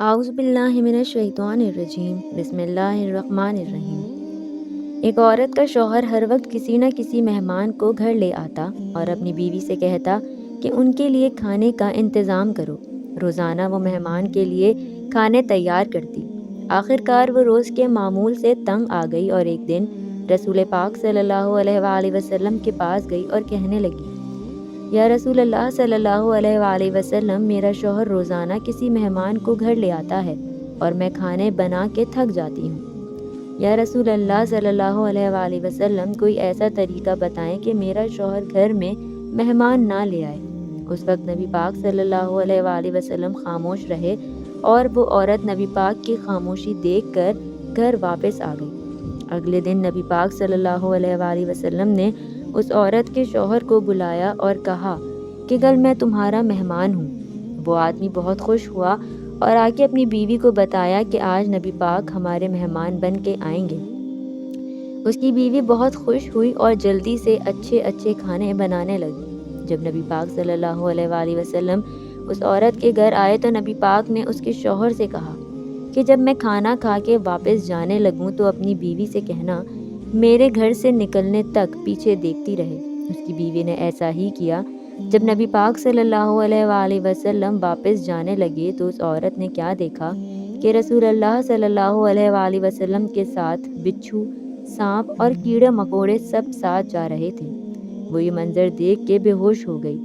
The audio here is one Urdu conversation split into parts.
اعوذ باللہ من الشیطان الرجیم بسم اللہ الرحمن الرحیم۔ ایک عورت کا شوہر ہر وقت کسی نہ کسی مہمان کو گھر لے آتا اور اپنی بیوی سے کہتا کہ ان کے لیے کھانے کا انتظام کرو۔ روزانہ وہ مہمان کے لیے کھانے تیار کرتی۔ آخر کار وہ روز کے معمول سے تنگ آ گئی اور ایک دن رسول پاک صلی اللہ علیہ وآلہ وسلم کے پاس گئی اور کہنے لگی، یا رسول اللہ صلی اللہ علیہ وآلہ وسلم، میرا شوہر روزانہ کسی مہمان کو گھر لے آتا ہے اور میں کھانے بنا کے تھک جاتی ہوں۔ یا رسول اللہ صلی اللہ علیہ وآلہ وسلم، کوئی ایسا طریقہ بتائیں کہ میرا شوہر گھر میں مہمان نہ لے آئے۔ اس وقت نبی پاک صلی اللہ علیہ وآلہ وسلم خاموش رہے اور وہ عورت نبی پاک کی خاموشی دیکھ کر گھر واپس آ گئی۔ اگلے دن نبی پاک صلی اللہ علیہ وآلہ وسلم نے اس عورت کے شوہر کو بلایا اور کہا کہ کل میں تمہارا مہمان ہوں۔ وہ آدمی بہت خوش ہوا اور آ کے اپنی بیوی کو بتایا کہ آج نبی پاک ہمارے مہمان بن کے آئیں گے۔ اس کی بیوی بہت خوش ہوئی اور جلدی سے اچھے اچھے کھانے بنانے لگی۔ جب نبی پاک صلی اللہ علیہ وآلہ وسلم اس عورت کے گھر آئے تو نبی پاک نے اس کے شوہر سے کہا کہ جب میں کھانا کھا کے واپس جانے لگوں تو اپنی بیوی سے کہنا میرے گھر سے نکلنے تک پیچھے دیکھتی رہے۔ اس کی بیوی نے ایسا ہی کیا۔ جب نبی پاک صلی اللہ علیہ وآلہ وسلم واپس جانے لگے تو اس عورت نے کیا دیکھا کہ رسول اللہ صلی اللہ علیہ وآلہ وسلم کے ساتھ بچھو، سانپ اور کیڑے مکوڑے سب ساتھ جا رہے تھے۔ وہ یہ منظر دیکھ کے بے ہوش ہو گئی۔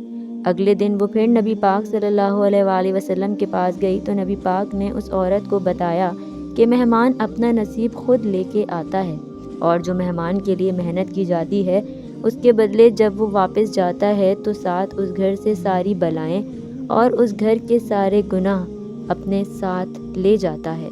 اگلے دن وہ پھر نبی پاک صلی اللہ علیہ وآلہ وسلم کے پاس گئی تو نبی پاک نے اس عورت کو بتایا کہ مہمان اپنا نصیب خود لے کے آتا ہے، اور جو مہمان کے لیے محنت کی جاتی ہے اس کے بدلے جب وہ واپس جاتا ہے تو ساتھ اس گھر سے ساری بلائیں اور اس گھر کے سارے گناہ اپنے ساتھ لے جاتا ہے۔